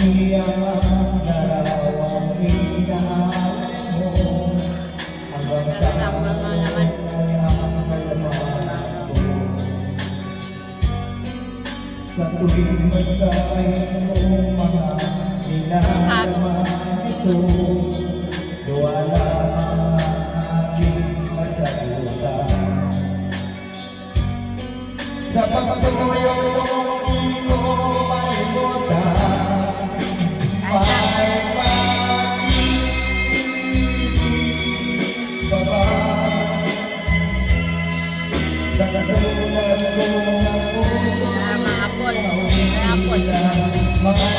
di ang narawang inaalam mo hanggang sa ay ang kalamahan ko. Sa tuwing masahin mo mga nilalaman ito, duwala ang aking masagutan. Sa pagsuyo mo di ko malimutan, may pag-ibig pa ba? Sa katulad ko ng puso Mga apple. mga